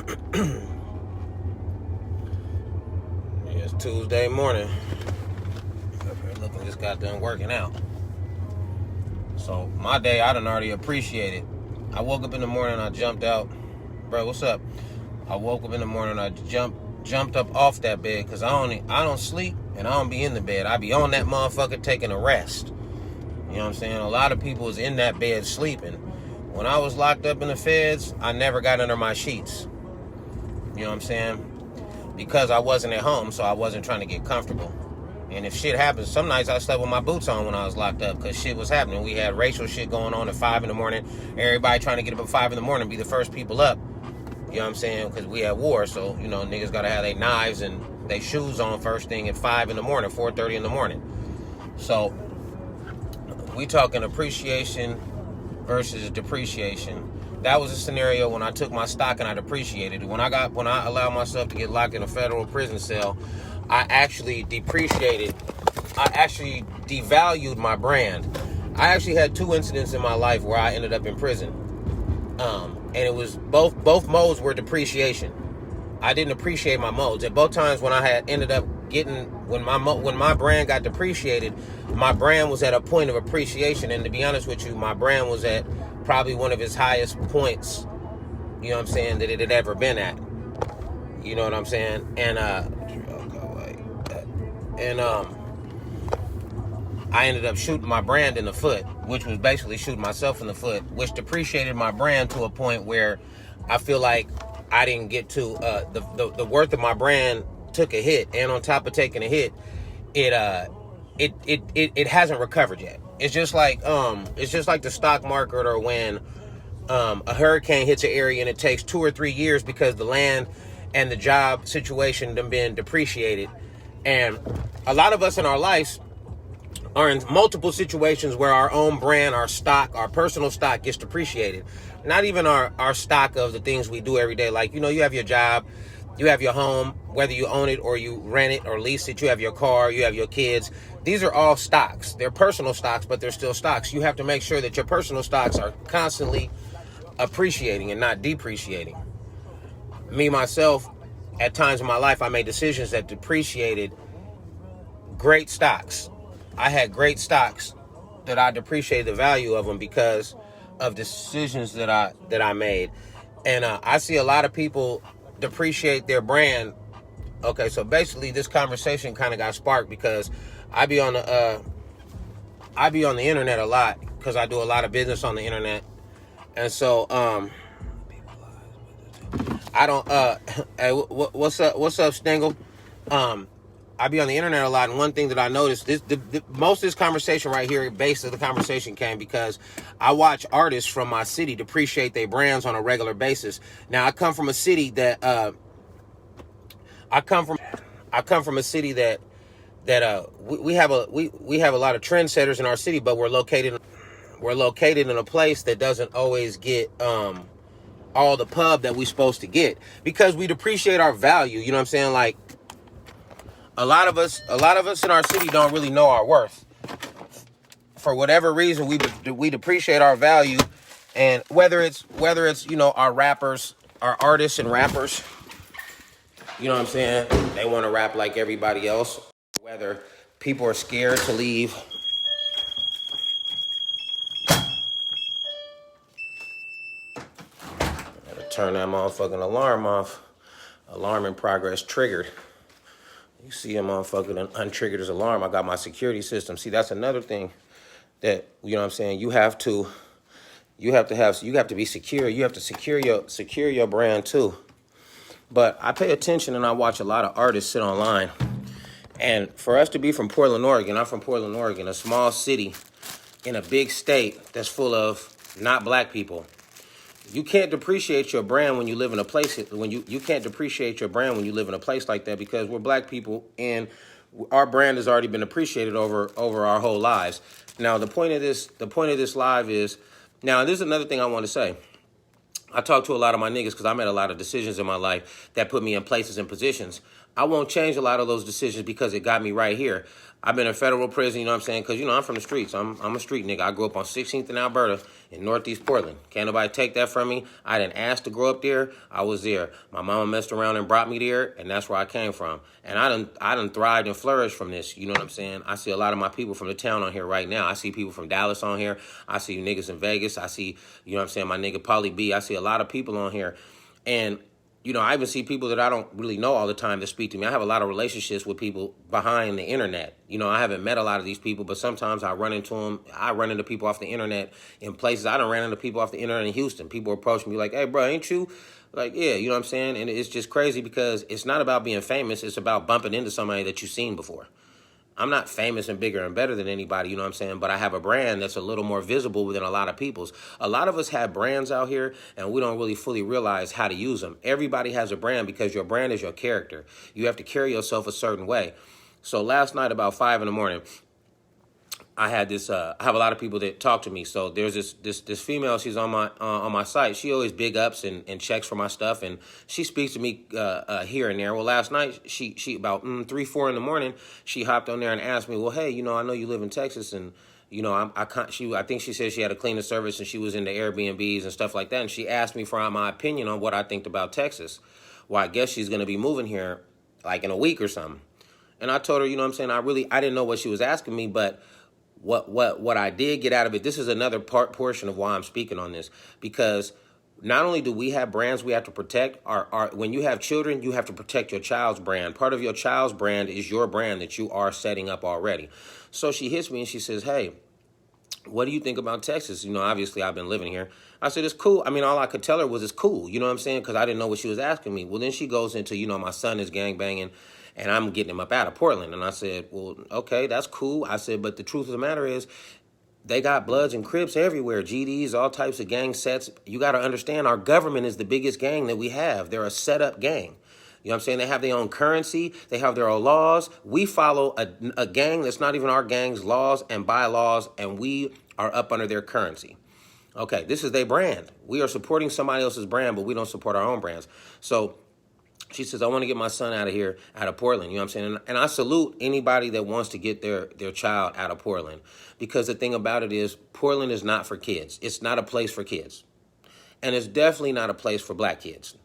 It's Tuesday morning. Up here looking, just got done working out. So my day, I done already appreciated. I woke up in the morning, I jumped out. Bro, what's up? I woke up in the morning, I jumped up off that bed because I don't sleep and I don't be in the bed. I be on that motherfucker taking a rest. You know what I'm saying? A lot of people was in that bed sleeping. When I was locked up in the feds, I never got under my sheets. You know what I'm saying? Because I wasn't at home, so I wasn't trying to get comfortable. And if shit happens, some nights I slept with my boots on when I was locked up because shit was happening. We had racial shit going on at 5 in the morning. Everybody trying to get up at 5 in the morning, be the first people up. You know what I'm saying? Because we had war, so, you know, niggas got to have their knives and their shoes on first thing at 5 in the morning, 4:30 in the morning. So, we talking appreciation versus depreciation. That was a scenario when I took my stock and I depreciated it. When I allowed myself to get locked in a federal prison cell, I actually depreciated. I actually devalued my brand. I actually had 2 incidents in my life where I ended up in prison. And it was both modes were depreciation. I didn't appreciate my modes. At both times when I had ended up getting, when my brand got depreciated, my brand was at a point of appreciation. And to be honest with you, my brand was at probably one of its highest points, you know what I'm saying, that it had ever been at. You know what I'm saying? And I ended up shooting my brand in the foot, which was basically shooting myself in the foot, which depreciated my brand to a point where I feel like I didn't get to the worth of my brand took a hit, and on top of taking a hit, it hasn't recovered yet. It's just like the stock market, or when a hurricane hits an area and it takes 2 or 3 years because the land and the job situation done been depreciated. And a lot of us in our lives are in multiple situations where our own brand, our stock, our personal stock gets depreciated. Not even our stock of the things we do every day. Like, you know, you have your job, you have your home, whether you own it or you rent it or lease it, you have your car, you have your kids. These are all stocks. They're personal stocks, but they're still stocks. You have to make sure that your personal stocks are constantly appreciating and not depreciating. Me, myself, at times in my life, I made decisions that depreciated great stocks. I had great stocks that I depreciated the value of them because of decisions that I made. And I see a lot of people depreciate their brand. Okay, so basically this conversation kind of got sparked because I be on the internet a lot because I do a lot of business on the internet. And so I don't hey, what's up Stengel? I be on the internet a lot, and one thing that I noticed, most of this conversation right here, base of the conversation came because I watch artists from my city depreciate their brands on a regular basis. Now, I come from a city that we have a lot of trendsetters in our city, but we're located in a place that doesn't always get all the pub that we're supposed to get because we depreciate our value. You know what I'm saying? Like, a lot of us in our city don't really know our worth. For whatever reason, we depreciate our value, and whether it's you know, our rappers, our artists and rappers, you know what I'm saying, they want to rap like everybody else. Whether people are scared to leave. Gotta turn that motherfucking alarm off. Alarm in progress triggered. You see a motherfucker untriggered his alarm. I got my security system. See, that's another thing that, you know what I'm saying, you have to be secure. You have to secure your brand too. But I pay attention and I watch a lot of artists sit online. And for us to be from Portland, Oregon, I'm from Portland, Oregon, a small city in a big state that's full of not black people. You can't depreciate your brand when you live in a place you can't depreciate your brand when you live in a place like that because we're black people and our brand has already been appreciated over our whole lives. Now the point of this live is, now this is another thing I want to say. I talk to a lot of my niggas because I made a lot of decisions in my life that put me in places and positions. I won't change a lot of those decisions because it got me right here. I've been in federal prison, you know what I'm saying? Because, I'm from the streets. I'm a street nigga. I grew up on 16th in Alberta in Northeast Portland. Can't nobody take that from me. I didn't ask to grow up there. I was there. My mama messed around and brought me there, and that's where I came from. And I done thrived and flourished from this, you know what I'm saying? I see a lot of my people from the town on here right now. I see people from Dallas on here. I see niggas in Vegas. I see, you know what I'm saying, my nigga Pauly B. I see a lot of people on here. And I even see people that I don't really know all the time that speak to me. I have a lot of relationships with people behind the internet. I haven't met a lot of these people, but sometimes I run into them. I run into people off the internet in places. I done ran into people off the internet in Houston. People approach me like, hey, bro, ain't you? Like, yeah, you know what I'm saying? And it's just crazy because it's not about being famous. It's about bumping into somebody that you've seen before. I'm not famous and bigger and better than anybody, you know what I'm saying? But I have a brand that's a little more visible than a lot of people's. A lot of us have brands out here, and we don't really fully realize how to use them. Everybody has a brand because your brand is your character. You have to carry yourself a certain way. So last night about 5 in the morning, I had this. I have a lot of people that talk to me. So there's this female. She's on my site. She always big ups and checks for my stuff, and she speaks to me here and there. Well, last night she about 3, 4 in the morning, she hopped on there and asked me, well, hey, I know you live in Texas, and I think she said she had a cleaning service and she was into Airbnbs and stuff like that, and she asked me for my opinion on what I think about Texas. Well, I guess she's gonna be moving here like in a week or something, and I told her, you know what I'm saying, I didn't know what she was asking me, but what I did get out of it, this is another portion of why I'm speaking on this, because not only do we have brands we have to protect, when you have children, you have to protect your child's brand. Part of your child's brand is your brand that you are setting up already. So she hits me and she says, hey, what do you think about Texas? Obviously I've been living here. I said, it's cool. I mean, all I could tell her was it's cool. You know what I'm saying? Because I didn't know what she was asking me. Well, then she goes into, my son is gangbanging and I'm getting him up out of Portland. And I said, well, okay, that's cool. I said, but the truth of the matter is they got Bloods and Crips everywhere, GDs, all types of gang sets. You got to understand our government is the biggest gang that we have. They're a set up gang. You know what I'm saying? They have their own currency. They have their own laws. We follow a gang that's not even our gang's laws and bylaws, and we are up under their currency. Okay, this is their brand. We are supporting somebody else's brand, but we don't support our own brands. So she says, I want to get my son out of here, out of Portland. You know what I'm saying? And I salute anybody that wants to get their child out of Portland, because the thing about it is Portland is not for kids. It's not a place for kids. And it's definitely not a place for black kids.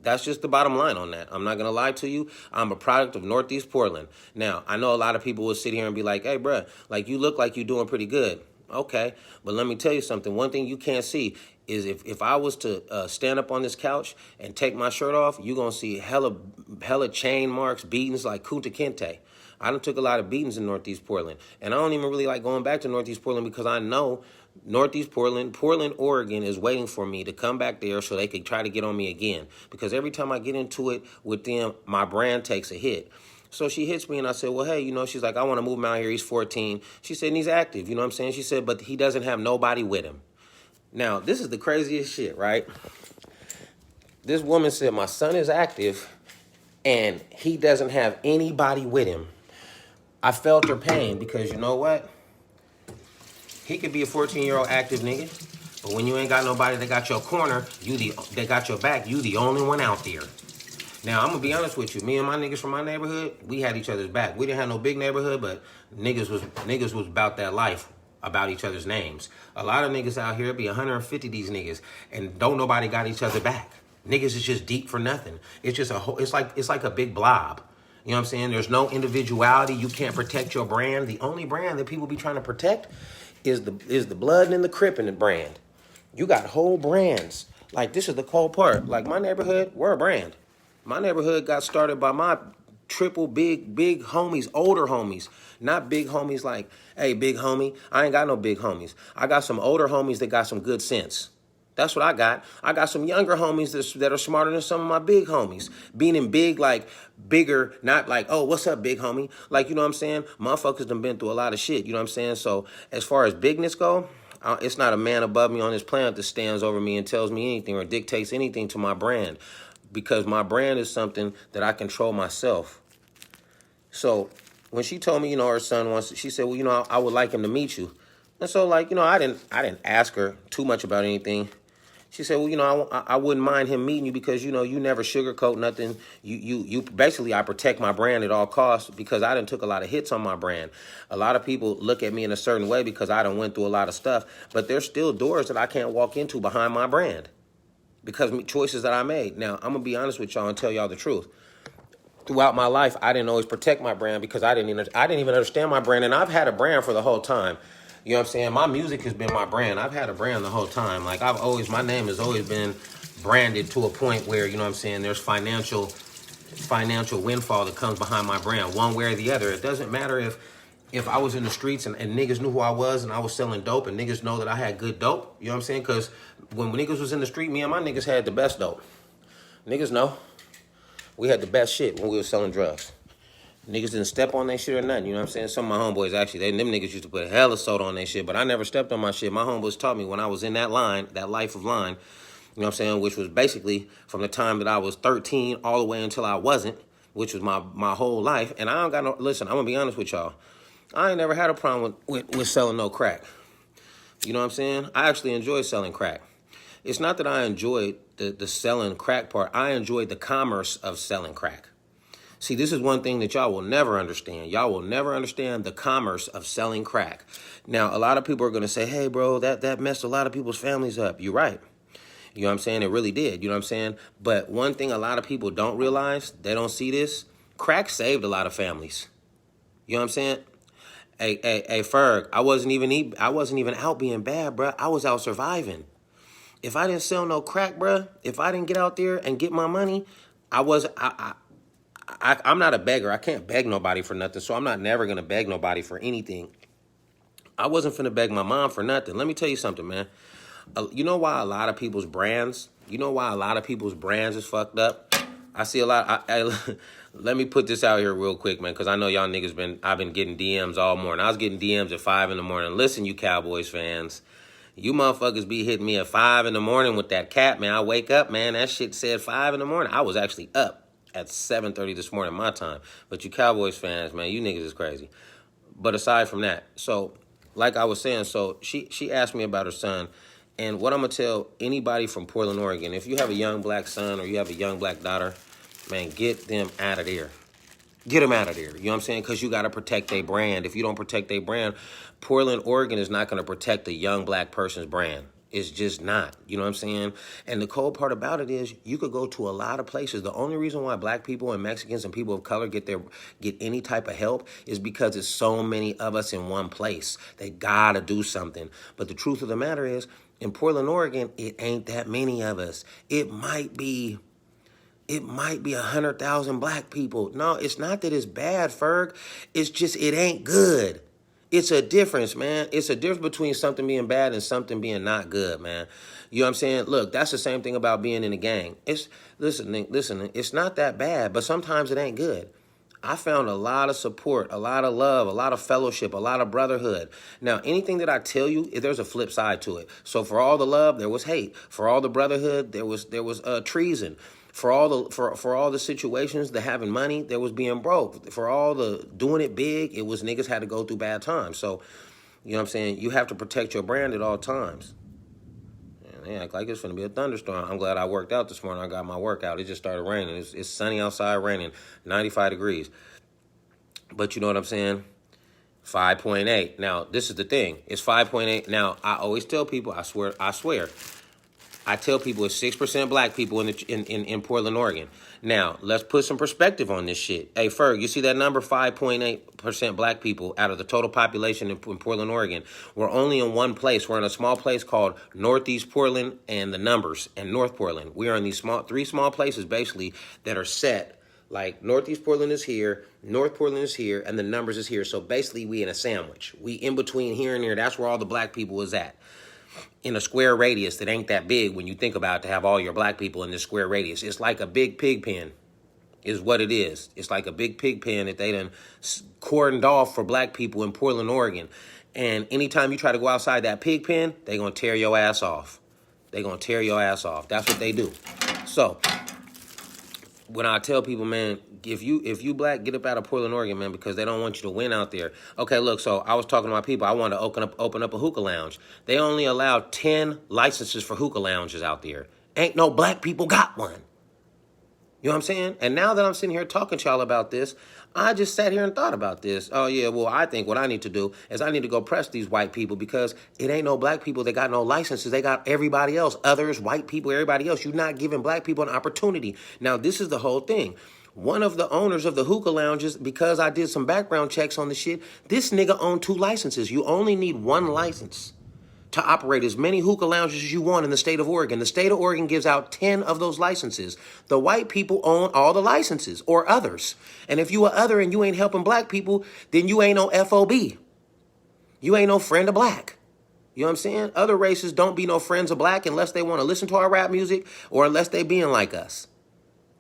That's just the bottom line on that. I'm not going to lie to you. I'm a product of Northeast Portland. Now, I know a lot of people will sit here and be like, hey, bro, like you look like you're doing pretty good. Okay, but let me tell you something. One thing you can't see is if I was to stand up on this couch and take my shirt off, you're going to see hella chain marks, beatings like Kunta Kinte. I done took a lot of beatings in Northeast Portland. And I don't even really like going back to Northeast Portland because I know Northeast Portland, Oregon is waiting for me to come back there so they could try to get on me again. Because every time I get into it with them, my brand takes a hit. So she hits me and I said, well, hey, she's like, I want to move him out here. He's 14. She said, and he's active. You know what I'm saying? She said, but he doesn't have nobody with him. Now, this is the craziest shit, right? This woman said, my son is active and he doesn't have anybody with him. I felt her pain because you know what? He could be a 14-year-old active nigga, but when you ain't got nobody that got your corner, they got your back, you the only one out there. Now, I'm going to be honest with you. Me and my niggas from my neighborhood, we had each other's back. We didn't have no big neighborhood, but niggas was about that life, about each other's names. A lot of niggas out here, be 150 these niggas, and don't nobody got each other back. Niggas is just deep for nothing. It's just it's like a big blob. You know what I'm saying? There's no individuality. You can't protect your brand. The only brand that people be trying to protect is the Blood and the Crip in the brand. You got whole brands. Like, this is the cold part. Like, my neighborhood, we're a brand. My neighborhood got started by my triple big homies, older homies. Not big homies like, hey, big homie. I ain't got no big homies. I got some older homies that got some good sense. That's what I got. I got some younger homies that are smarter than some of my big homies. Being in big, like, bigger, not like, oh, what's up, big homie? Like, you know what I'm saying? Motherfuckers done been through a lot of shit, you know what I'm saying? So as far as bigness go, it's not a man above me on this planet that stands over me and tells me anything or dictates anything to my brand. Because my brand is something that I control myself. So when she told me, her son wants, she said, well, I would like him to meet you. And so, like, I didn't ask her too much about anything. She said, well, I wouldn't mind him meeting you because, you never sugarcoat nothing. You basically, I protect my brand at all costs because I done took a lot of hits on my brand. A lot of people look at me in a certain way because I done went through a lot of stuff, but there's still doors that I can't walk into behind my brand because choices that I made. Now, I'm going to be honest with y'all and tell y'all the truth. Throughout my life, I didn't always protect my brand because I didn't even understand my brand, and I've had a brand for the whole time. You know what I'm saying? My music has been my brand. I've had a brand the whole time. Like my name has always been branded to a point where, you know what I'm saying, there's financial windfall that comes behind my brand, one way or the other. It doesn't matter if I was in the streets and niggas knew who I was and I was selling dope and niggas know that I had good dope. You know what I'm saying? Because when niggas was in the street, me and my niggas had the best dope. Niggas know. We had the best shit when we were selling drugs. Niggas didn't step on that shit or nothing, you know what I'm saying? Some of my homeboys actually, them niggas used to put hella soda on their shit, but I never stepped on my shit. My homeboys taught me when I was in that line, that life of line, you know what I'm saying, which was basically from the time that I was 13 all the way until I wasn't, which was my whole life. And I don't got no, listen, I'm gonna be honest with y'all. I ain't never had a problem with selling no crack. You know what I'm saying? I actually enjoy selling crack. It's not that I enjoyed the selling crack part. I enjoyed the commerce of selling crack. See, this is one thing that y'all will never understand. Y'all will never understand the commerce of selling crack. Now, a lot of people are going to say, hey, bro, that messed a lot of people's families up. You're right. You know what I'm saying? It really did. You know what I'm saying? But one thing a lot of people don't realize, they don't see this, crack saved a lot of families. You know what I'm saying? Hey, Ferg, I wasn't even out being bad, bro. I was out surviving. If I didn't sell no crack, bro, if I didn't get out there and get my money, I'm not a beggar. I can't beg nobody for nothing, so I'm not never going to beg nobody for anything. I wasn't finna beg my mom for nothing. Let me tell you something, man. You know why a lot of people's brands is fucked up? I see a lot. Let me put this out here real quick, man, because I know y'all niggas I've been getting DMs all morning. I was getting DMs at 5 in the morning. Listen, you Cowboys fans. You motherfuckers be hitting me at 5 in the morning with that cat, man. I wake up, man. That shit said 5 in the morning. I was actually up at 7:30 this morning, my time. But you Cowboys fans, man, you niggas is crazy. But aside from that, so like I was saying, so she asked me about her son. And what I'm going to tell anybody from Portland, Oregon, if you have a young black son or you have a young black daughter, man, get them out of there. Get them out of there. You know what I'm saying? Because you got to protect their brand. If you don't protect their brand, Portland, Oregon is not going to protect a young black person's brand. It's just not. You know what I'm saying? And the cold part about it is you could go to a lot of places. The only reason why black people and Mexicans and people of color get any type of help is because it's so many of us in one place. They got to do something. But the truth of the matter is, in Portland, Oregon, it ain't that many of us. It might be 100,000 black people. No, it's not that it's bad, Ferg. It's just it ain't good. It's a difference, man. It's a difference between something being bad and something being not good, man. You know what I'm saying? Look, that's the same thing about being in a gang. Listen, it's not that bad, but sometimes it ain't good. I found a lot of support, a lot of love, a lot of fellowship, a lot of brotherhood. Now, anything that I tell you, there's a flip side to it. So for all the love, there was hate. For all the brotherhood, there was treason. For all the situations, the having money, there was being broke. For all the doing it big, it was niggas had to go through bad times. So, you know what I'm saying? You have to protect your brand at all times. They act like it's going to be a thunderstorm. I'm glad I worked out this morning. I got my workout. It just started raining. It's sunny outside, raining, 95 degrees. But you know what I'm saying? 5.8. Now, this is the thing. It's 5.8. Now, I always tell people, I swear, I tell people it's 6% black people in Portland, Oregon. Now, let's put some perspective on this shit. Hey, Ferg, you see that number? 5.8% black people out of the total population in Portland, Oregon. We're only in one place. We're in a small place called Northeast Portland and the Numbers and North Portland. We are in these three small places, basically, that are set. Like, Northeast Portland is here, North Portland is here, and the Numbers is here. So, basically, we in a sandwich. We in between here and there. That's where all the black people is at. In a square radius that ain't that big when you think about it, to have all your black people in this square radius. It's like a big pig pen is what it is. It's like a big pig pen that they done cordoned off for black people in Portland, Oregon. And anytime you try to go outside that pig pen, they going to tear your ass off. They going to tear your ass off. That's what they do. So when I tell people, man, if you black, get up out of Portland, Oregon, man, because they don't want you to win out there. Okay, look, so I was talking to my people. I wanted to open up a hookah lounge. They only allow 10 licenses for hookah lounges out there. Ain't no black people got one. You know what I'm saying? And now that I'm sitting here talking to y'all about this, I just sat here and thought about this. Oh, yeah, well, I think what I need to do is I need to go press these white people because it ain't no black people that got no licenses. They got everybody else, others, white people, everybody else. You're not giving black people an opportunity. Now, this is the whole thing. One of the owners of the hookah lounges, because I did some background checks on the shit, this nigga owned 2 licenses. You only need 1 license to operate as many hookah lounges as you want in the state of Oregon. The state of Oregon gives out 10 of those licenses. The white people own all the licenses or others. And if you are other and you ain't helping black people, then you ain't no FOB. You ain't no friend of black. You know what I'm saying? Other races don't be no friends of black unless they want to listen to our rap music or unless they being like us.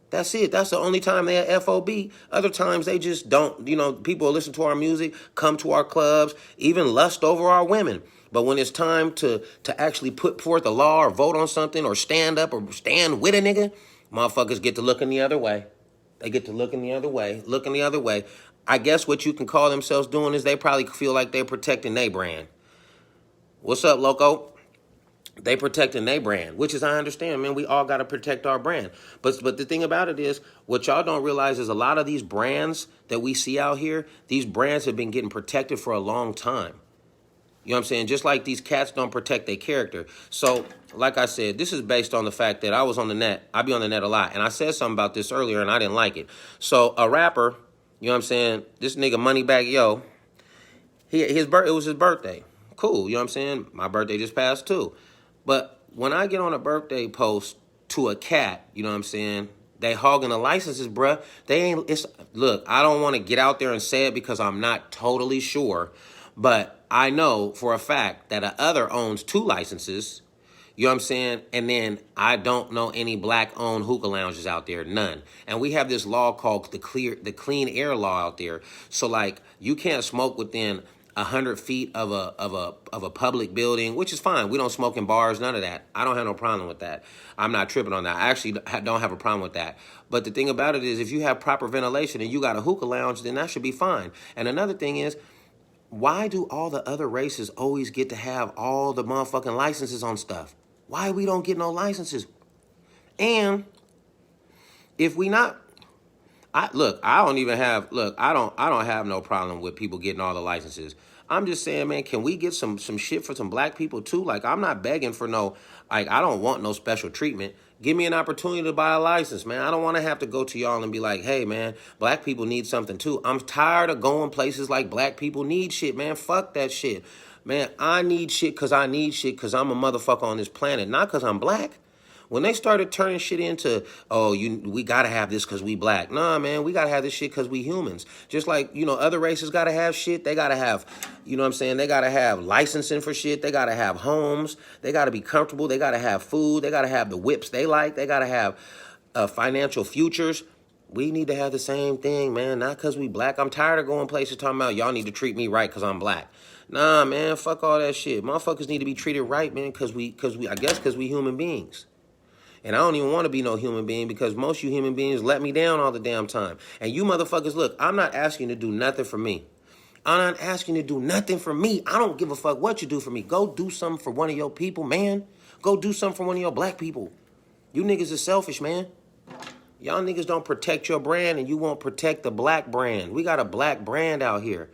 That's it. That's the only time they are FOB. Other times they just don't, people listen to our music, come to our clubs, even lust over our women. But when it's time to actually put forth a law or vote on something or stand up or stand with a nigga, motherfuckers get to looking the other way. They get to looking the other way. I guess what you can call themselves doing is they probably feel like they're protecting their brand. What's up, loco? They protecting their brand, which is, I understand, man, we all got to protect our brand. But the thing about it is, what y'all don't realize is a lot of these brands that we see out here, these brands have been getting protected for a long time. You know what I'm saying? Just like these cats don't protect their character. So, like I said, this is based on the fact that I was on the net. I be on the net a lot. And I said something about this earlier, and I didn't like it. So, a rapper, you know what I'm saying? This nigga Moneybagg Yo, it was his birthday. Cool, you know what I'm saying? My birthday just passed, too. But when I get on a birthday post to a cat, you know what I'm saying? They hogging the licenses, bruh. Look, I don't want to get out there and say it because I'm not totally sure. But I know for a fact that a other owns 2 licenses, you know what I'm saying? And then I don't know any black-owned hookah lounges out there, none. And we have this law called the Clean Air Law out there. So, like, you can't smoke within 100 feet of a public building, which is fine. We don't smoke in bars, none of that. I don't have no problem with that. I'm not tripping on that. I actually don't have a problem with that. But the thing about it is, if you have proper ventilation and you got a hookah lounge, then that should be fine. And another thing is, why do all the other races always get to have all the motherfucking licenses on stuff? Why we don't get no licenses? And if we not, I don't have no problem with people getting all the licenses. I'm just saying, man, can we get some shit for some black people too? Like, I'm not begging for I don't want no special treatment. Give me an opportunity to buy a license, man. I don't want to have to go to y'all and be like, hey, man, black people need something too. I'm tired of going places like black people need shit, man. Fuck that shit. Man, I need shit because I'm a motherfucker on this planet, not because I'm black. When they started turning shit into, we got to have this because we black. Nah, man, we got to have this shit because we humans. Just like, other races got to have shit. They got to have, you know what I'm saying? They got to have licensing for shit. They got to have homes. They got to be comfortable. They got to have food. They got to have the whips they like. They got to have financial futures. We need to have the same thing, man. Not because we black. I'm tired of going places talking about y'all need to treat me right because I'm black. Nah, man, fuck all that shit. Motherfuckers need to be treated right, man, because we human beings. And I don't even want to be no human being because most of you human beings let me down all the damn time. And you motherfuckers, look, I'm not asking you to do nothing for me. I'm not asking you to do nothing for me. I don't give a fuck what you do for me. Go do something for one of your people, man. Go do something for one of your black people. You niggas are selfish, man. Y'all niggas don't protect your brand and you won't protect the black brand. We got a black brand out here.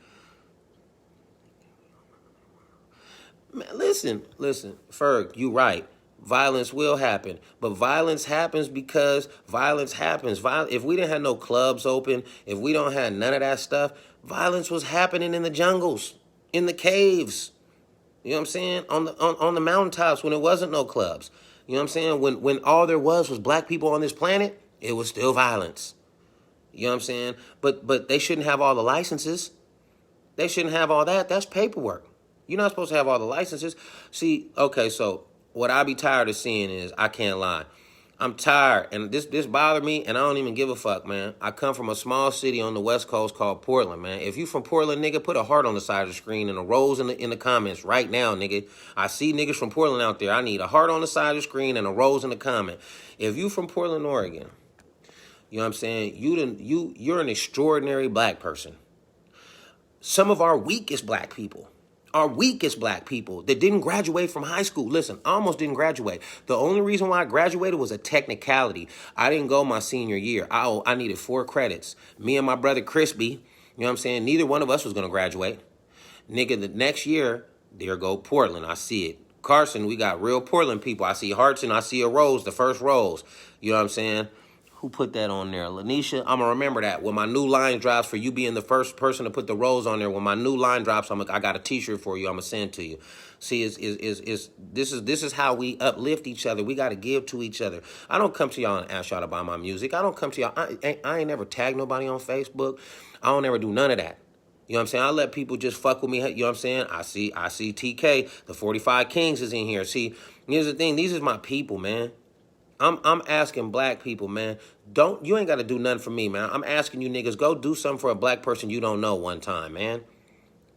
Man, listen, Ferg, you right. Violence will happen, but violence happens because violence happens. If we didn't have no clubs open, if we don't have none of that stuff, violence was happening in the jungles, in the caves. You know what I'm saying? On the mountaintops when it wasn't no clubs. You know what I'm saying? When all there was black people on this planet, it was still violence. You know what I'm saying? But they shouldn't have all the licenses. They shouldn't have all that. That's paperwork. You're not supposed to have all the licenses. See, okay, so what I be tired of seeing is, I can't lie, I'm tired, and this bothered me, and I don't even give a fuck, man. I come from a small city on the West Coast called Portland, man. If you from Portland, nigga, put a heart on the side of the screen and a rose in the comments right now, nigga. I see niggas from Portland out there. I need a heart on the side of the screen and a rose in the comment. If you from Portland, Oregon, You know what I'm saying? You're an extraordinary black person. Some of our weakest black people, that didn't graduate from high school. Listen, I almost didn't graduate. The only reason why I graduated was a technicality. I didn't go my senior year. I needed 4 credits. Me and my brother Crispy, you know what I'm saying? Neither one of us was going to graduate. Nigga, the next year, there go Portland. I see it. Carson, we got real Portland people. I see hearts and I see a rose, the first rose. You know what I'm saying? Who put that on there? Lanisha, I'm going to remember that. When my new line drops, for you being the first person to put the rose on there, when my new line drops, I got a t-shirt for you. I'm going to send to you. See, this is how we uplift each other. We got to give to each other. I don't come to y'all and ask y'all to buy my music. I don't come to y'all. I ain't never tagged nobody on Facebook. I don't ever do none of that. You know what I'm saying? I let people just fuck with me. You know what I'm saying? I see TK, the 45 Kings is in here. See, here's the thing. These is my people, man. I'm asking black people, man. You ain't got to do nothing for me, man. I'm asking you niggas, go do something for a black person you don't know one time, man.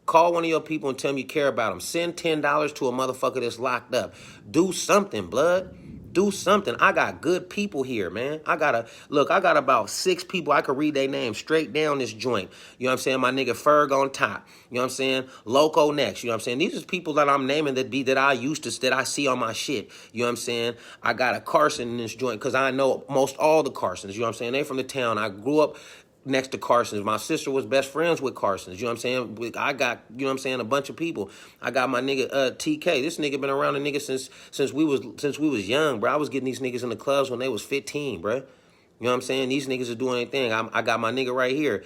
Call one of your people and tell them you care about them. Send $10 to a motherfucker that's locked up. Do something, blood. Do something. I got good people here, man. I got about 6 people. I could read their names straight down this joint. You know what I'm saying? My nigga Ferg on top. You know what I'm saying? Loco next. You know what I'm saying? These are people that I'm naming that I see on my shit. You know what I'm saying? I got a Carson in this joint because I know most all the Carsons. You know what I'm saying? They from the town. I grew up next to Carsons. My sister was best friends with Carsons. You know what I'm saying? I got, you know what I'm saying, a bunch of people. I got my nigga TK. This nigga been around a nigga since we was young, bro. I was getting these niggas in the clubs when they was 15, bro. You know what I'm saying? These niggas are doing anything. I got my nigga right here.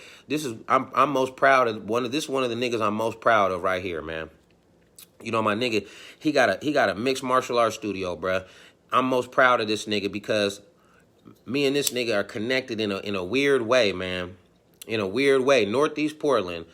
I'm most proud of one of the niggas I'm most proud of right here, man. You know, my nigga, he got a mixed martial arts studio, bro. I'm most proud of this nigga because me and this nigga are connected in a weird way, man. In a weird way. Northeast Portland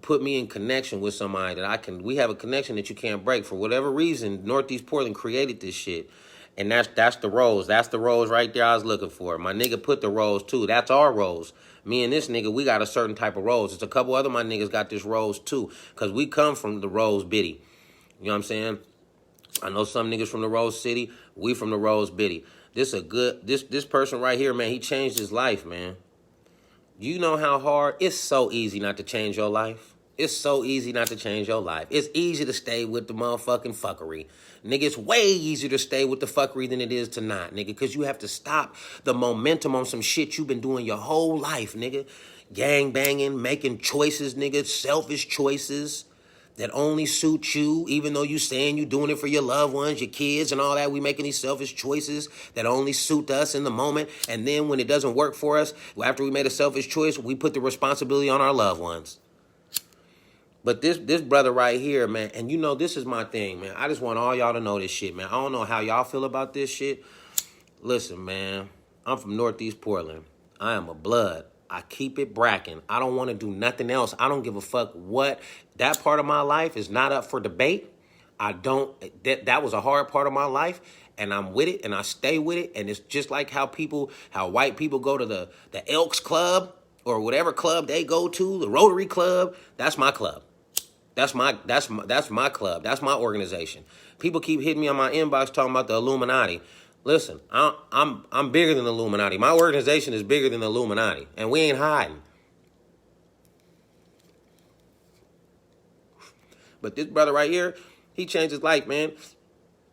put me in connection with somebody that we have a connection that you can't break. For whatever reason, Northeast Portland created this shit. And that's the rose. That's the rose right there I was looking for. My nigga put the rose too. That's our rose. Me and this nigga, we got a certain type of rose. It's a couple other my niggas got this rose too. Because we come from the Rose Biddy. You know what I'm saying? I know some niggas from the Rose City. We from the Rose Biddy. This person right here, man, he changed his life, man. You know how hard? It's so easy not to change your life. It's so easy not to change your life. It's easy to stay with the motherfucking fuckery. Nigga, it's way easier to stay with the fuckery than it is to not, nigga, because you have to stop the momentum on some shit you've been doing your whole life, nigga. Gang banging, making choices, nigga, selfish choices that only suit you, even though you saying you doing it for your loved ones, your kids and all that. We making these selfish choices that only suit us in the moment. And then when it doesn't work for us, after we made a selfish choice, we put the responsibility on our loved ones. But this brother right here, man, and you know this is my thing, man. I just want all y'all to know this shit, man. I don't know how y'all feel about this shit. Listen, man, I'm from Northeast Portland. I am a blood. I keep it bracking. I don't want to do nothing else. I don't give a fuck what. That part of my life is not up for debate. That was a hard part of my life, and I'm with it, and I stay with it. And it's just like how white people go to the Elks Club or whatever club they go to, the Rotary Club. That's my club. That's my club. That's my organization. People keep hitting me on my inbox talking about the Illuminati. Listen, I'm bigger than the Illuminati. My organization is bigger than the Illuminati, and we ain't hiding. But this brother right here, he changed his life, man.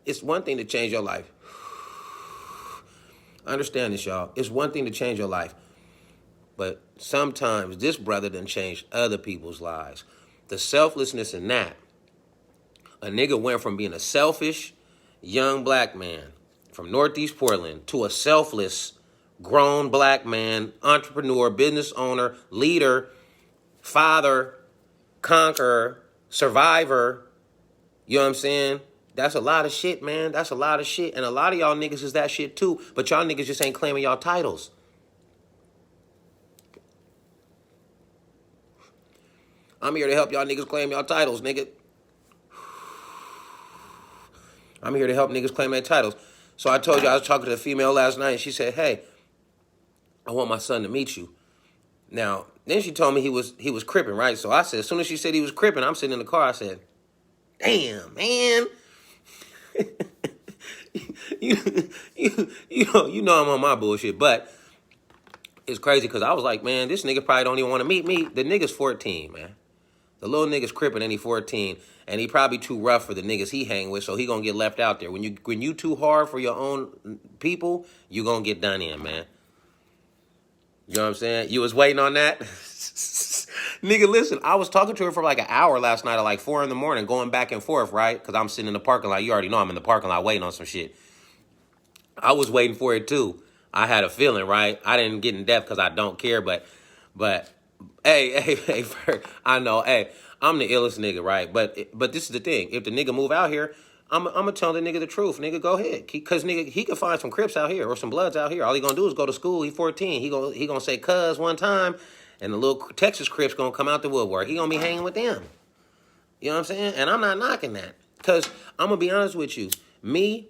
It's one thing to change your life. Understand this, y'all. It's one thing to change your life. But sometimes this brother done changed other people's lives. The selflessness in that. A nigga went from being a selfish young black man from Northeast Portland to a selfless, grown black man, entrepreneur, business owner, leader, father, conqueror, survivor. You know what I'm saying? That's a lot of shit, man. That's a lot of shit. And a lot of y'all niggas is that shit too. But y'all niggas just ain't claiming y'all titles. I'm here to help y'all niggas claim y'all titles, nigga. I'm here to help niggas claim their titles. So I told you I was talking to a female last night, and she said, hey, I want my son to meet you. Now, then she told me he was cripping, right? So I said, as soon as she said he was cripping, I'm sitting in the car, I said, damn, man. you know I'm on my bullshit, but It's crazy because I was like, man, this nigga probably don't even want to meet me. The nigga's 14, man. The little nigga's crippin' and he 14, and he probably too rough for the niggas he hang with, so he gonna get left out there. When you too hard for your own people, you gonna get done in, man. You know what I'm saying? You was waiting on that? Nigga, listen, I was talking to her for like an hour last night at like 4 in the morning, going back and forth, right? Because I'm sitting in the parking lot. You already know I'm in the parking lot waiting on some shit. I was waiting for it too. I had a feeling, right? I didn't get in depth because I don't care, but hey, I know, hey, I'm the illest nigga, right? But this is the thing. If the nigga move out here, I'm gonna tell the nigga the truth. Nigga, go ahead. Cause nigga, he can find some Crips out here or some Bloods out here. All he gonna do is go to school. He 14. He gonna say cuz one time, and the little Texas Crips gonna come out the woodwork. He gonna be hanging with them. You know what I'm saying? And I'm not knocking that. Cause I'm gonna be honest with you. Me,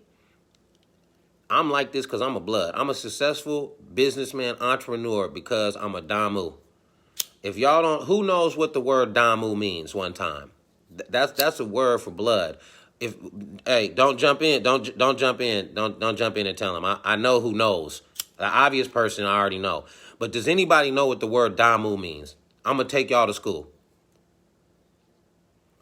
I'm like this because I'm a Blood. I'm a successful businessman, entrepreneur because I'm a Damu. If y'all don't, who knows what the word Damu means? One time, that's a word for blood. If hey, don't jump in, don't jump in, don't jump in and tell him. I know who knows. The obvious person I already know. But does anybody know what the word Damu means? I'm gonna take y'all to school.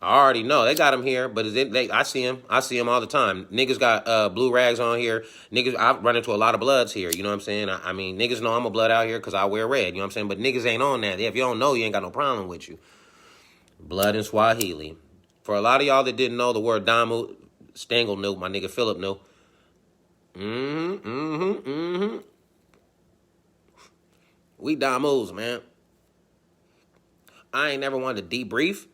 I already know. They got him here, but I see him. I see him all the time. Niggas got blue rags on here. Niggas, I run into a lot of Bloods here. You know what I'm saying? I mean, niggas know I'm a Blood out here because I wear red. You know what I'm saying? But niggas ain't on that. If you don't know, you ain't got no problem with you. Blood in Swahili. For a lot of y'all that didn't know the word Damu, Stengel knew. My nigga Philip knew. We Damus, man. I ain't never wanted to debrief.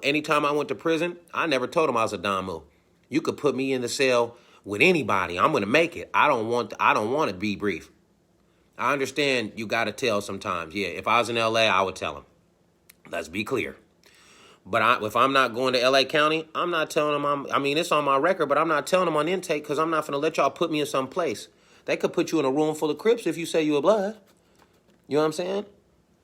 Anytime I went to prison, I never told them I was a Damu. You could put me in the cell with anybody. I'm gonna make it. I don't want to be brief. I understand you gotta tell sometimes. Yeah, if I was in LA, I would tell them. Let's be clear. But if I'm not going to LA County, I'm not telling them. I mean, it's on my record, but I'm not telling them on intake because I'm not gonna let y'all put me in some place. They could put you in a room full of Crips if you say you a Blood. You know what I'm saying?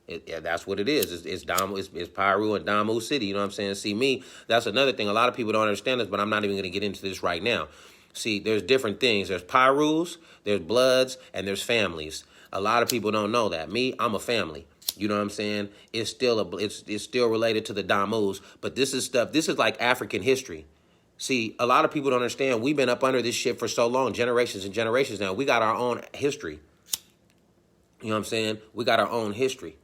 Yeah, that's what it is. It's Piru and Damu City. You know what I'm saying? See, me, that's another thing. A lot of people don't understand this, but I'm not even going to get into this right now. See, there's different things. There's Pirus, there's Bloods, and there's families. A lot of people don't know that. Me, I'm a family. You know what I'm saying? It's still related to the Damus, but this is like African history. See, a lot of people don't understand. We've been up under this shit for so long, generations and generations now. We got our own history. You know what I'm saying? We got our own history.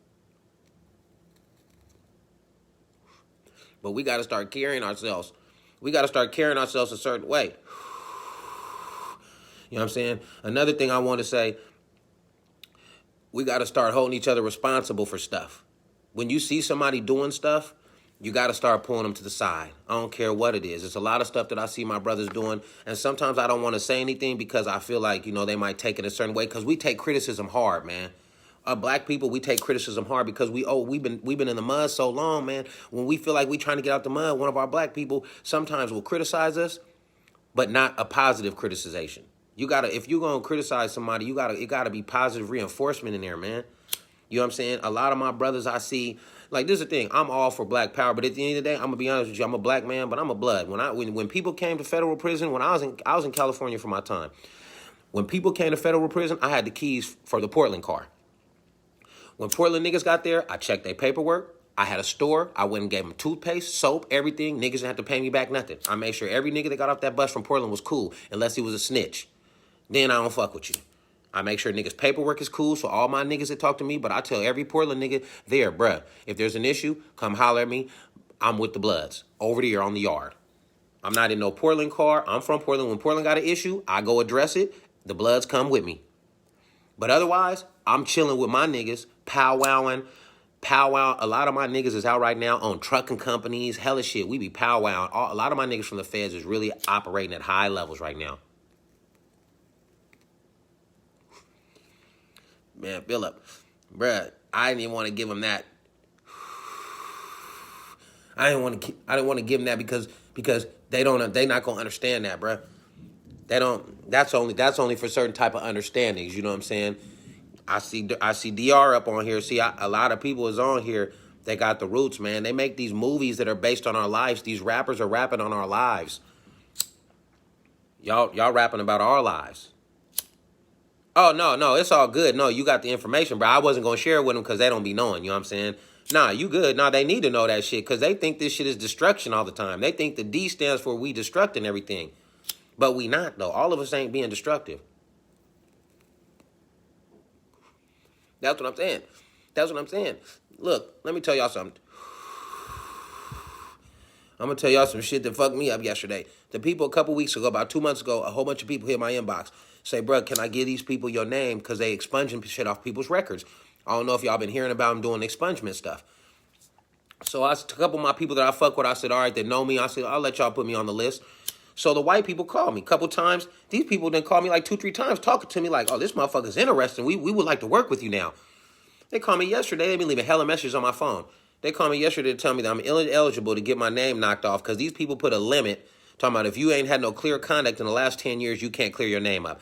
But we got to start carrying ourselves. We got to start carrying ourselves a certain way. You know what I'm saying? Another thing I want to say, we got to start holding each other responsible for stuff. When you see somebody doing stuff, you got to start pulling them to the side. I don't care what it is. It's a lot of stuff that I see my brothers doing, and sometimes I don't want to say anything because I feel like, they might take it a certain way because we take criticism hard, man. Black people, we take criticism hard because we've been in the mud so long, man. When we feel like we trying to get out the mud, one of our black people sometimes will criticize us, but not a positive criticization. If you're gonna criticize somebody, it gotta be positive reinforcement in there, man. You know what I'm saying? A lot of my brothers I see, like, this is the thing. I'm all for black power, but at the end of the day, I'm gonna be honest with you. I'm a black man, but I'm a Blood. When people came to federal prison, when I was in California for my time. When people came to federal prison, I had the keys for the Portland car. When Portland niggas got there, I checked their paperwork. I had a store. I went and gave them toothpaste, soap, everything. Niggas didn't have to pay me back nothing. I made sure every nigga that got off that bus from Portland was cool, unless he was a snitch. Then I don't fuck with you. I make sure niggas' paperwork is cool, so all my niggas that talk to me, but I tell every Portland nigga there, bruh, if there's an issue, come holler at me. I'm with the Bloods. Over there on the yard. I'm not in no Portland car. I'm from Portland. When Portland got an issue, I go address it. The Bloods come with me. But otherwise, I'm chilling with my niggas, powwowing. A lot of my niggas is out right now on trucking companies, hella shit. We be powwowing. A lot of my niggas from the feds is really operating at high levels right now. Man, Philip, bruh, I didn't even want to give him that. I didn't want to give him that because they not gonna understand that, bruh. They don't. That's only for certain type of understandings. You know what I'm saying? I see DR up on here. See, a lot of people is on here. They got the roots, man. They make these movies that are based on our lives. These rappers are rapping on our lives. Y'all rapping about our lives. Oh, no, it's all good. No, you got the information, bro. I wasn't going to share it with them because they don't be knowing, you know what I'm saying? Nah, you good. Nah, they need to know that shit because they think this shit is destruction all the time. They think the D stands for we destructing everything. But we not, though. All of us ain't being destructive. That's what I'm saying. That's what I'm saying. Look, let me tell y'all something. I'm going to tell y'all some shit that fucked me up yesterday. The people a couple weeks ago, about 2 months ago, a whole bunch of people hit my inbox. Say, bro, can I give these people your name? Because they expunging shit off people's records. I don't know if y'all been hearing about them doing expungement stuff. So a couple of my people that I fuck with, I said, all right, they know me. I said, I'll let y'all put me on the list. So the white people called me a couple times. These people didn't call me like 2-3 times talking to me like, oh, this motherfucker's interesting. We would like to work with you now. They called me yesterday. They've been leaving hella messages on my phone. They called me yesterday to tell me that I'm ineligible to get my name knocked off because these people put a limit talking about if you ain't had no clear conduct in the last 10 years, you can't clear your name up.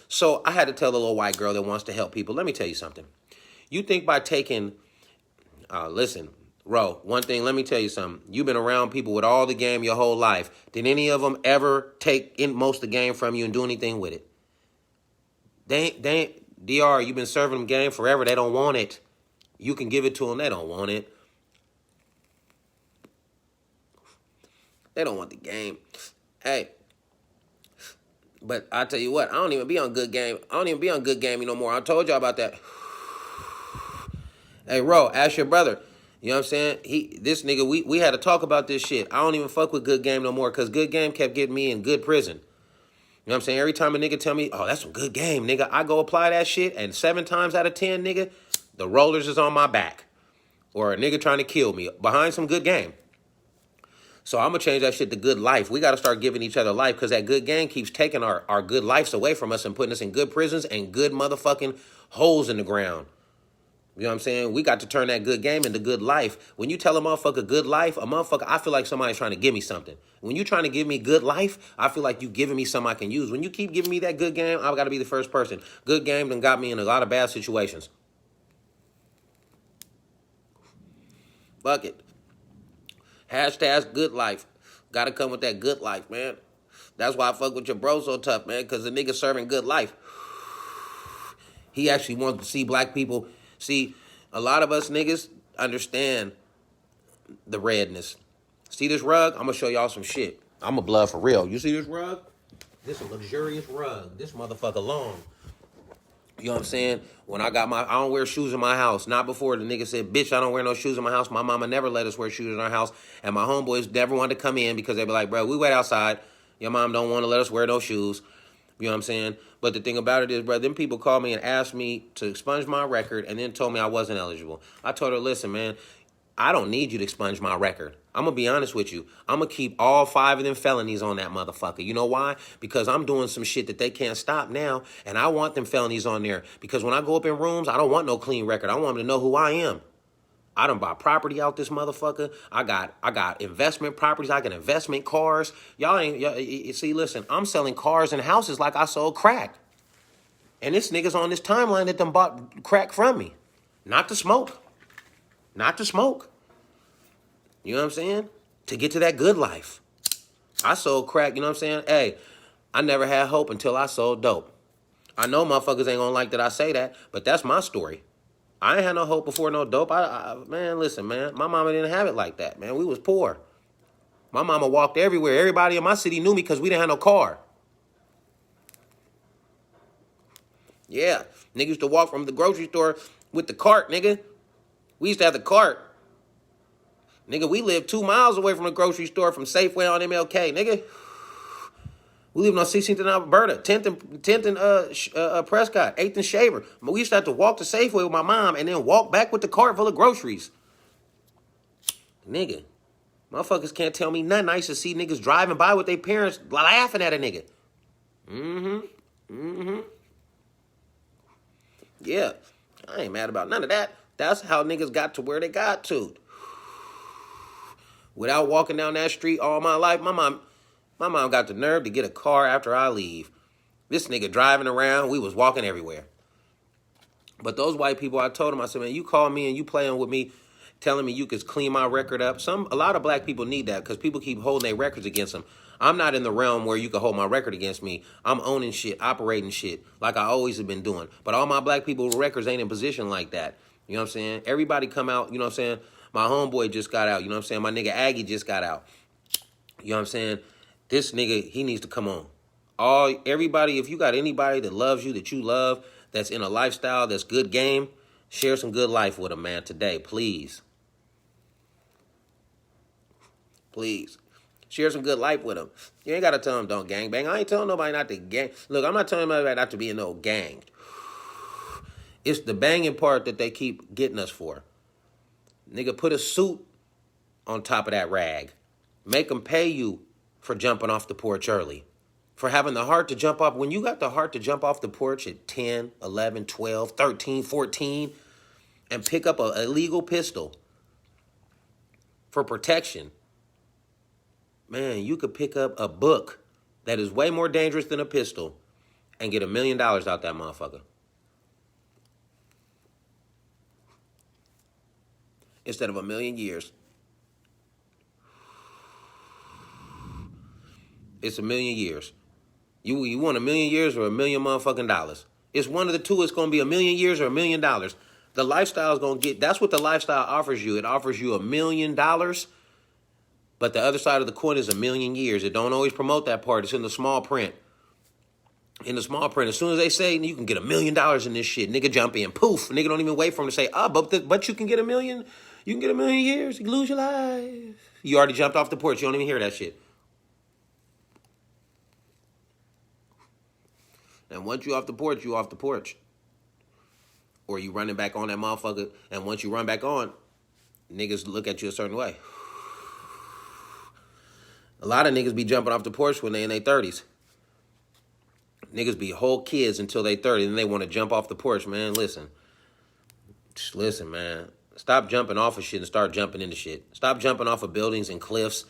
So I had to tell the little white girl that wants to help people, let me tell you something. You think by taking, listen, Ro, one thing, let me tell you something. You've been around people with all the game your whole life. Did any of them ever take in most of the game from you and do anything with it? They ain't, DR, you've been serving them game forever. They don't want it. You can give it to them. They don't want it. They don't want the game. Hey, but I tell you what, I don't even be on good game. I don't even be on good game no more. I told y'all about that. Hey, Ro, ask your brother. You know what I'm saying? This nigga, we had to talk about this shit. I don't even fuck with good game no more because good game kept getting me in good prison. You know what I'm saying? Every time a nigga tell me, oh, that's some good game, nigga, I go apply that shit, and 7 times out of 10, nigga, the rollers is on my back. Or a nigga trying to kill me behind some good game. So I'm going to change that shit to good life. We got to start giving each other life because that good game keeps taking our good lives away from us and putting us in good prisons and good motherfucking holes in the ground. You know what I'm saying? We got to turn that good game into good life. When you tell a motherfucker good life, a motherfucker, I feel like somebody's trying to give me something. When you trying to give me good life, I feel like you giving me something I can use. When you keep giving me that good game, I've got to be the first person. Good game done got me in a lot of bad situations. Fuck it. Hashtag good life. Got to come with that good life, man. That's why I fuck with your bro so tough, man, because the nigga serving good life. He actually wants to see black people. See, a lot of us niggas understand the redness. See this rug? I'm going to show y'all some shit. I'm a blood for real. You see this rug? This is a luxurious rug. This motherfucker long. You know what I'm saying? When I don't wear shoes in my house. Not before the nigga said, bitch, I don't wear no shoes in my house. My mama never let us wear shoes in our house. And my homeboys never wanted to come in because they be like, bro, we wait outside. Your mom don't want to let us wear no shoes. You know what I'm saying? But the thing about it is, bro, them people called me and asked me to expunge my record and then told me I wasn't eligible. I told her, listen, man, I don't need you to expunge my record. I'm going to be honest with you. I'm going to keep all 5 of them felonies on that motherfucker. You know why? Because I'm doing some shit that they can't stop now, and I want them felonies on there. Because when I go up in rooms, I don't want no clean record. I want them to know who I am. I done bought property out this motherfucker. I got investment properties. I got investment cars. See, listen, I'm selling cars and houses like I sold crack. And this nigga's on this timeline that done bought crack from me. Not to smoke. Not to smoke. You know what I'm saying? To get to that good life. I sold crack, you know what I'm saying? Hey, I never had hope until I sold dope. I know motherfuckers ain't gonna like that I say that, but that's my story. I ain't had no hope before no dope. Man, listen, man. My mama didn't have it like that, man. We was poor. My mama walked everywhere. Everybody in my city knew me because we didn't have no car. Yeah. Niggas used to walk from the grocery store with the cart, nigga. We used to have the cart. Nigga, we lived 2 miles away from the grocery store from Safeway on MLK, nigga. We lived on 16th and Alberta, 10th and Prescott, 8th and Shaver. We used to have to walk to Safeway with my mom and then walk back with the cart full of groceries. Nigga, motherfuckers can't tell me nothing. I used to see niggas driving by with their parents laughing at a nigga. Yeah, I ain't mad about none of that. That's how niggas got to where they got to. Without walking down that street all my life, my mom got the nerve to get a car after I leave. This nigga driving around, we was walking everywhere. But those white people, I told them, I said, man, you call me and you playing with me, telling me you could clean my record up. A lot of black people need that because people keep holding their records against them. I'm not in the realm where you can hold my record against me. I'm owning shit, operating shit like I always have been doing. But all my black people records ain't in position like that. You know what I'm saying? Everybody come out, you know what I'm saying? My homeboy just got out, you know what I'm saying? My nigga Aggie just got out. You know what I'm saying? This nigga, he needs to come on. Everybody, if you got anybody that loves you, that you love, that's in a lifestyle, that's good game, share some good life with them, man, today, please. Please. Share some good life with them. You ain't got to tell them don't gang bang. I ain't telling nobody not to gang. Look, I'm not telling nobody not to be in no gang. It's the banging part that they keep getting us for. Nigga, put a suit on top of that rag. Make them pay you for jumping off the porch early. For having the heart to jump off. When you got the heart to jump off the porch at 10, 11, 12, 13, 14, and pick up an illegal pistol for protection, man, you could pick up a book that is way more dangerous than a pistol and get $1 million out that motherfucker. Instead of 1,000,000 years. It's 1,000,000 years. You want 1,000,000 years or $1 million motherfucking dollars? It's one of the two. It's going to be 1,000,000 years or $1 million. The lifestyle is going to get, that's what the lifestyle offers you. It offers you $1 million, but the other side of the coin is 1,000,000 years. It don't always promote that part. It's in the small print. In the small print, as soon as they say you can get $1 million in this shit, nigga jump in, poof. Nigga don't even wait for him to say, but you can get 1 million. You can get 1,000,000 years. You can lose your life. You already jumped off the porch. You don't even hear that shit. And once you off the porch, you off the porch. Or you running back on that motherfucker. And once you run back on, niggas look at you a certain way. A lot of niggas be jumping off the porch when they in their 30s. Niggas be whole kids until they 30, and they want to jump off the porch, man. Listen. Just listen, man. Stop jumping off of shit and start jumping into shit. Stop jumping off of buildings and cliffs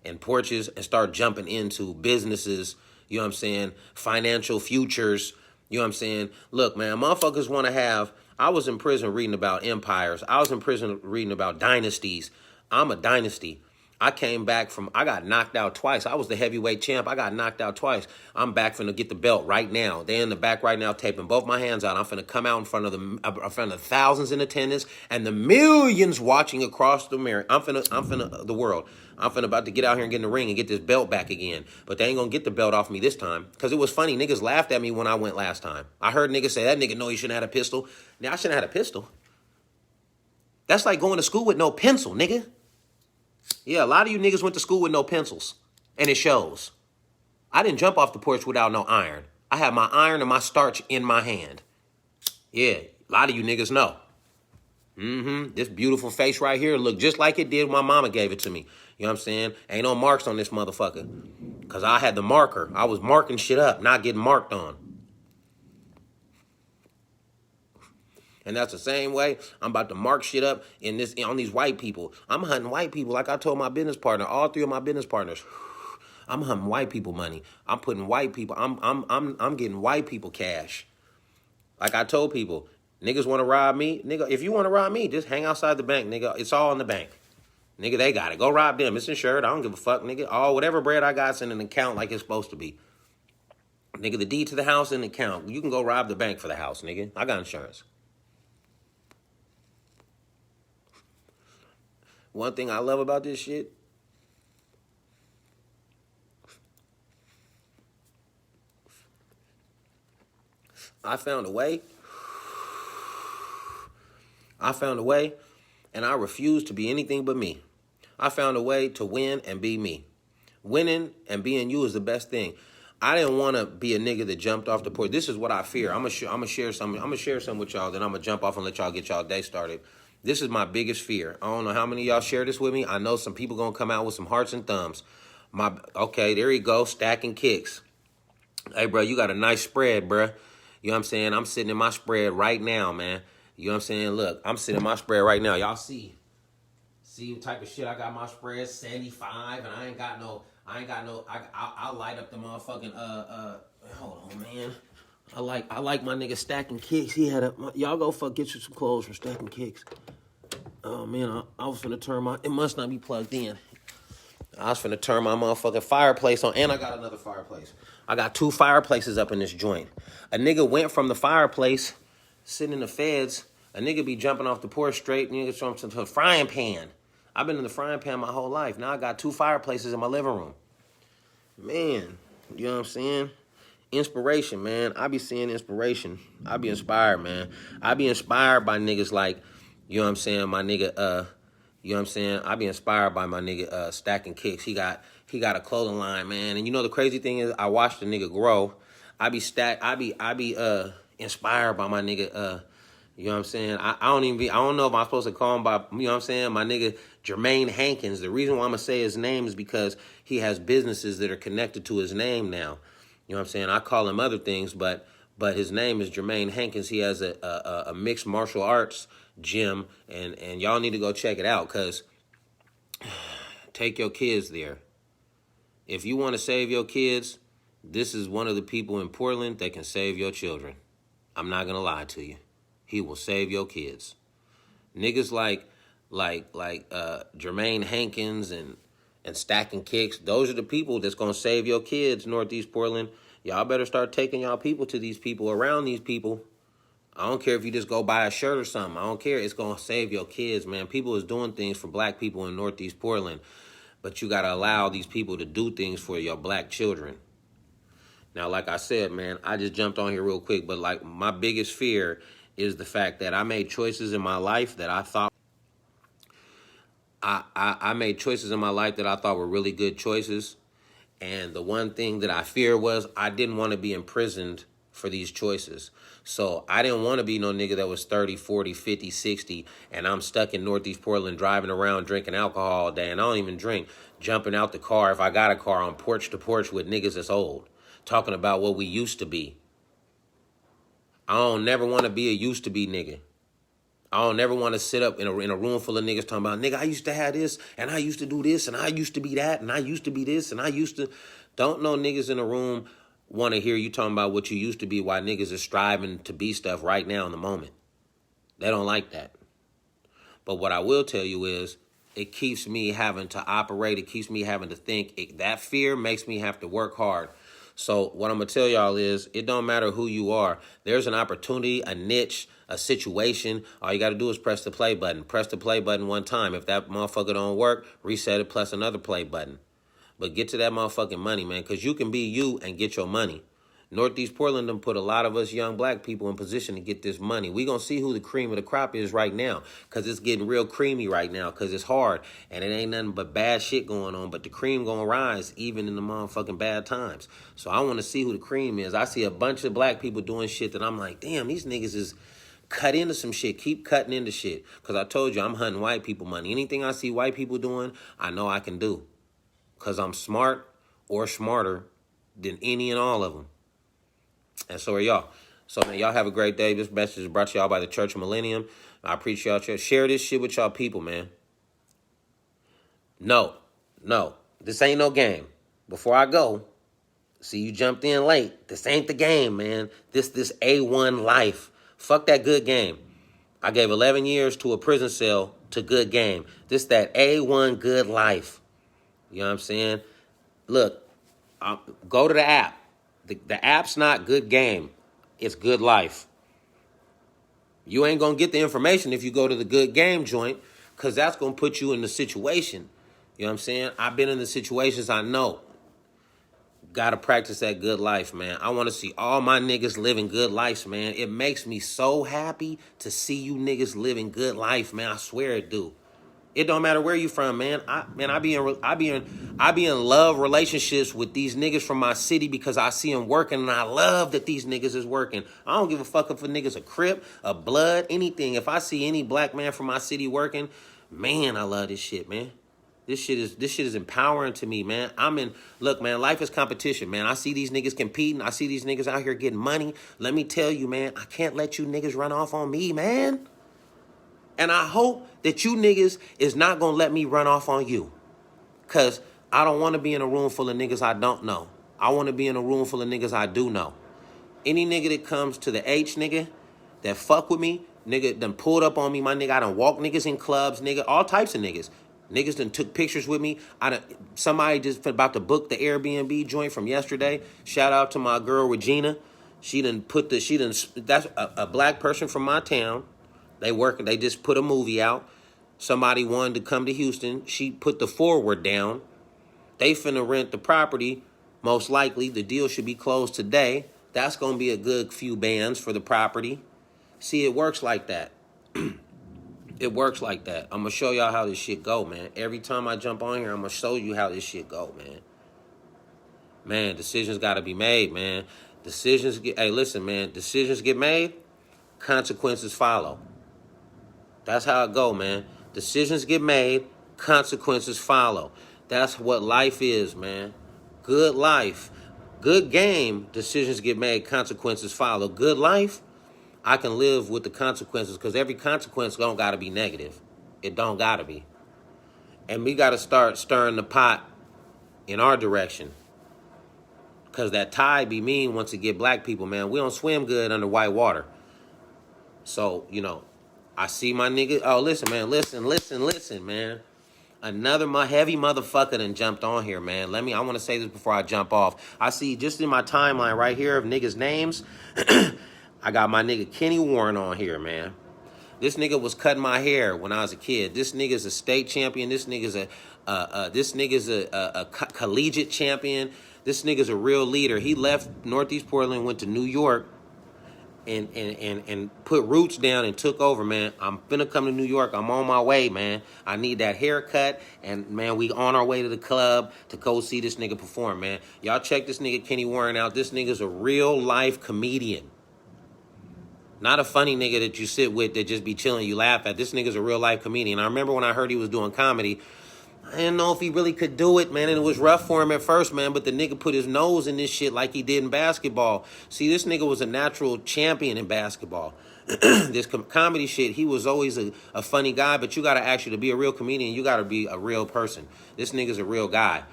and porches and start jumping into businesses, you know what I'm saying, financial futures, you know what I'm saying. Look, man, motherfuckers want to have, I was in prison reading about empires. I was in prison reading about dynasties. I'm a dynasty. I came back I got knocked out twice. I was the heavyweight champ. I got knocked out twice. I'm back finna get the belt right now. They're in the back right now taping both my hands out. I'm finna come out in front of the thousands in attendance and the millions watching across the mirror. The world. I'm finna about to get out here and get in the ring and get this belt back again. But they ain't gonna get the belt off me this time. Because it was funny. Niggas laughed at me when I went last time. I heard niggas say, that nigga know he shouldn't have had a pistol. Now, I shouldn't have had a pistol. That's like going to school with no pencil, nigga. Yeah, a lot of you niggas went to school with no pencils, and it shows. I didn't jump off the porch without no iron. I had my iron and my starch in my hand. Yeah, a lot of you niggas know. This beautiful face right here look just like it did when my mama gave it to me. You know what I'm saying? Ain't no marks on this motherfucker. Because I had the marker. I was marking shit up, not getting marked on. And that's the same way I'm about to mark shit up on these white people. I'm hunting white people like I told my business partner, all three of my business partners. I'm hunting white people money. I'm putting white people, I'm getting white people cash. Like I told people, niggas want to rob me. Nigga, if you want to rob me, just hang outside the bank, nigga. It's all in the bank. Nigga, they got it. Go rob them. It's insured. I don't give a fuck, nigga. Whatever bread I got's in an account like it's supposed to be. Nigga, the deed to the house in the account. You can go rob the bank for the house, nigga. I got insurance. One thing I love about this shit, I found a way, and I refuse to be anything but me. I found a way to win and be me. Winning and being you is the best thing. I didn't want to be a nigga that jumped off the porch. This is what I fear. I'm gonna share some with y'all, then I'm gonna jump off and let y'all get y'all day started. This is my biggest fear. I don't know how many of y'all share this with me. I know some people gonna come out with some hearts and thumbs. Okay, there you go, stacking kicks. Hey, bro, you got a nice spread, bro. You know what I'm saying? I'm sitting in my spread right now, man. You know what I'm saying? Look, I'm sitting in my spread right now. Y'all see the type of shit I got my spread 75, and I'll light up the motherfucking hold on, man. I like my nigga stacking kicks. He had y'all go get you some clothes from stacking kicks. Oh man, I was finna turn my. It must not be plugged in. I was finna turn my motherfucking fireplace on, and I got another fireplace. I got 2 fireplaces up in this joint. A nigga went from the fireplace, sitting in the feds. A nigga be jumping off the porch straight, nigga jumps into a frying pan. I've been in the frying pan my whole life. Now I got 2 fireplaces in my living room. Man, you know what I'm saying? Inspiration, man. I be seeing inspiration. I be inspired, man. I be inspired by niggas like, you know what I'm saying, my nigga, you know what I'm saying? I be inspired by my nigga Stacking Kicks. He got a clothing line, man. And you know the crazy thing is I watched the nigga grow. I be inspired by my nigga you know what I'm saying? I don't know if I'm supposed to call him by, you know what I'm saying? My nigga Jermaine Hankins. The reason why I'm gonna say his name is because he has businesses that are connected to his name now. You know what I'm saying? I call him other things, but his name is Jermaine Hankins. He has a mixed martial arts gym, and y'all need to go check it out, because take your kids there. If you want to save your kids, this is one of the people in Portland that can save your children. I'm not gonna lie to you. He will save your kids. Niggas like Jermaine Hankins and Stacking Kicks, those are the people that's gonna save your kids, Northeast Portland. Y'all better start taking y'all people to these people, around these people. I don't care if you just go buy a shirt or something. I don't care. It's gonna save your kids, man. People is doing things for black people in Northeast Portland, but you gotta allow these people to do things for your black children. Now, like I said, man, I just jumped on here real quick, but like my biggest fear is the fact that I made choices in my life that I thought I made choices in my life that I thought were really good choices. And the one thing that I fear was I didn't want to be imprisoned for these choices. So I didn't want to be no nigga that was 30, 40, 50, 60, and I'm stuck in Northeast Portland driving around drinking alcohol all day, and I don't even drink, jumping out the car, if I got a car, on porch to porch with niggas that's old, talking about what we used to be. I don't never want to be a used to be nigga. I don't never want to sit up in a room full of niggas talking about, nigga, I used to have this, and I used to do this, and I used to be that, and I used to be this, and I used to. Don't know niggas in a room want to hear you talking about what you used to be while niggas are striving to be stuff right now in the moment. They don't like that. But what I will tell you is, it keeps me having to operate. It keeps me having to think. That fear makes me have to work hard. So what I'm going to tell y'all is, it don't matter who you are. There's an opportunity, a niche, a situation. All you got to do is press the play button. Press the play button one time. If that motherfucker don't work, reset it, plus another play button. But get to that motherfucking money, man, because you can be you and get your money. Northeast Portland done put a lot of us young black people in position to get this money. We going to see who the cream of the crop is right now, because it's getting real creamy right now, because it's hard, and it ain't nothing but bad shit going on, but the cream going to rise even in the motherfucking bad times. So I want to see who the cream is. I see a bunch of black people doing shit that I'm like, damn, these niggas is cut into some shit. Keep cutting into shit, because I told you I'm hunting white people money. Anything I see white people doing, I know I can do, because I'm smart or smarter than any and all of them. And so are y'all. So, man, y'all have a great day. This message is brought to y'all by the Church of Millennium. I appreciate y'all. Share this shit with y'all people, man. No. This ain't no game. Before I go, see, you jumped in late. This ain't the game, man. This A1 life. Fuck that good game. I gave 11 years to a prison cell to good game. This that A1 good life. You know what I'm saying? Look, go to the app. The app's not good game. It's good life. You ain't going to get the information if you go to the good game joint, because that's going to put you in the situation. You know what I'm saying? I've been in the situations I know. Got to practice that good life, man. I want to see all my niggas living good lives, man. It makes me so happy to see you niggas living good life, man. I swear it do. It don't matter where you from, man. I be in love relationships with these niggas from my city, because I see them working, and I love that these niggas is working. I don't give a fuck if a nigga's a Crip, a Blood, anything. If I see any black man from my city working, man, I love this shit, man. This shit is empowering to me, man. Look, man, life is competition, man. I see these niggas competing. I see these niggas out here getting money. Let me tell you, man, I can't let you niggas run off on me, man. And I hope that you niggas is not going to let me run off on you. Because I don't want to be in a room full of niggas I don't know. I want to be in a room full of niggas I do know. Any nigga that comes to the H, nigga, that fuck with me, Nigga done pulled up on me, my nigga. I done walked niggas in clubs, nigga. All types of niggas. Niggas done took pictures with me. Somebody just about to book the Airbnb joint from yesterday. Shout out to my girl Regina. That's a black person from my town. They just put a movie out. Somebody wanted to come to Houston. She put the forward down. They finna rent the property. Most likely, the deal should be closed today. That's gonna be a good few bands for the property. See, it works like that. It works like that. I'm gonna show y'all how this shit go, man. Every time I jump on here, I'm gonna show you how this shit go, man. Man, decisions gotta be made, man. Hey, listen, man. Decisions get made, consequences follow. That's how it go, man. Decisions get made, consequences follow. That's what life is, man. Good life. Good game, decisions get made, consequences follow. Good life, I can live with the consequences because every consequence don't got to be negative. It don't got to be. And we got to start stirring the pot in our direction because that tide be mean once it get black people, man. We don't swim good under white water. So, I see my nigga. Oh, listen, man. Listen, man. Another heavy motherfucker done jumped on here, man. I want to say this before I jump off. I see just in my timeline right here of niggas' names, I got my nigga Kenny Warren on here, man. This nigga was cutting my hair when I was a kid. This nigga's a state champion. This nigga's a collegiate champion. This nigga's a real leader. He left Northeast Portland, went to New York, and put roots down and took over, man. I'm finna come to New York. I'm on my way, man. I need that haircut, and, man, we on our way to the club to go see this nigga perform, man. Y'all check this nigga Kenny Warren out. This nigga's a real-life comedian. Not a funny nigga that you sit with that just be chilling, you laugh at. This nigga's a real-life comedian. I remember when I heard he was doing comedy, I didn't know if he really could do it, man, and it was rough for him at first, man, but the nigga put his nose in this shit like he did in basketball. See, this nigga was a natural champion in basketball. This comedy shit, he was always a funny guy, but you got to actually, to be a real comedian, you got to be a real person. This nigga's a real guy.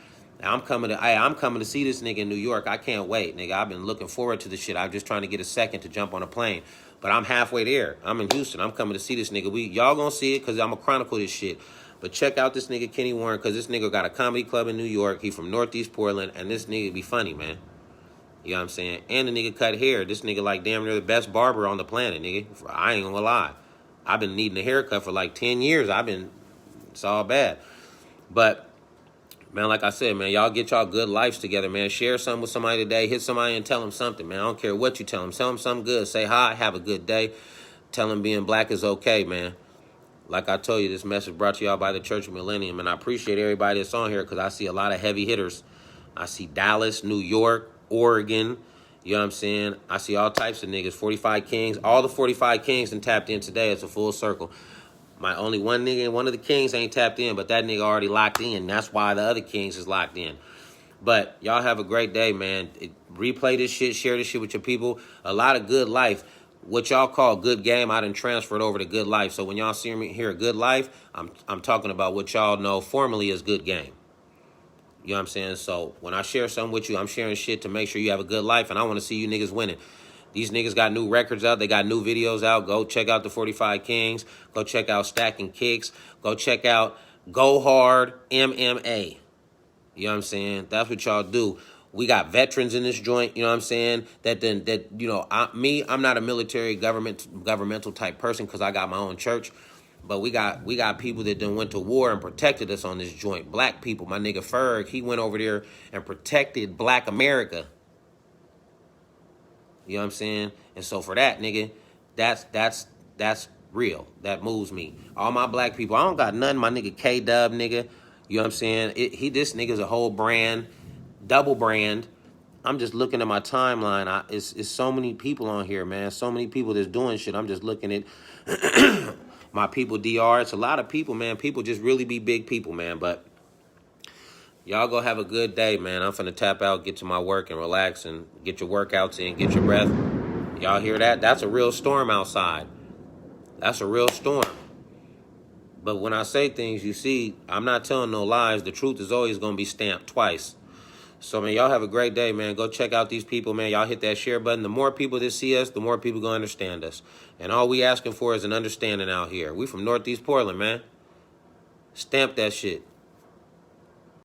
I'm coming to see this nigga in New York. I can't wait, nigga. I've been looking forward to this shit. I'm just trying to get a second to jump on a plane. But I'm halfway there. I'm in Houston. I'm coming to see this nigga. Y'all gonna see it because I'm gonna chronicle this shit. But check out this nigga Kenny Warren because this nigga got a comedy club in New York. He from Northeast Portland, and this nigga be funny, man. You know what I'm saying? And the nigga cut hair. This nigga like damn near the best barber on the planet, nigga. I ain't gonna lie. I've been needing a haircut for like 10 years. It's all bad. But, man, like I said, man, y'all get y'all good lives together, man. Share something with somebody today. Hit somebody and tell them something, man. I don't care what you tell them. Tell them something good. Say hi. Have a good day. Tell them being black is okay, man. Like I told you, this message brought to y'all by the Church of Millennium. And I appreciate everybody that's on here because I see a lot of heavy hitters. I see Dallas, New York, Oregon. You know what I'm saying? I see all types of niggas. 45 Kings. All the 45 Kings done tapped in today. It's a full circle. My only one nigga and one of the Kings ain't tapped in, but that nigga already locked in. That's why the other Kings is locked in. But y'all have a great day, man. Replay this shit. Share this shit with your people. A lot of good life. What y'all call good game, I done transferred over to good life. So when y'all see me here, good life, I'm talking about what y'all know formally as good game. You know what I'm saying? So when I share something with you, I'm sharing shit to make sure you have a good life, and I want to see you niggas winning. These niggas got new records out. They got new videos out. Go check out the 45 Kings. Go check out Stacking Kicks. Go check out Go Hard MMA. You know what I'm saying? That's what y'all do. We got veterans in this joint, you know what I'm saying? I'm not a military governmental type person because I got my own church. But we got people that done went to war and protected us on this joint. Black people. My nigga Ferg, he went over there and protected Black America. You know what I'm saying? And so for that, nigga, that's real. That moves me. All my black people, I don't got none. My nigga K-Dub, nigga. You know what I'm saying? This nigga's a whole brand, double brand. I'm just looking at my timeline. It's so many people on here, man. So many people that's doing shit. I'm just looking at my people, DR. It's a lot of people, man. People just really be big people, man. But y'all go have a good day, man. I'm finna tap out, get to my work, and relax, and get your workouts in, get your breath. Y'all hear that? That's a real storm outside. That's a real storm. But when I say things, you see, I'm not telling no lies. The truth is always going to be stamped twice. So, man, y'all have a great day, man. Go check out these people, man. Y'all hit that share button. The more people that see us, the more people going to understand us. And all we asking for is an understanding out here. We from Northeast Portland, man. Stamp that shit.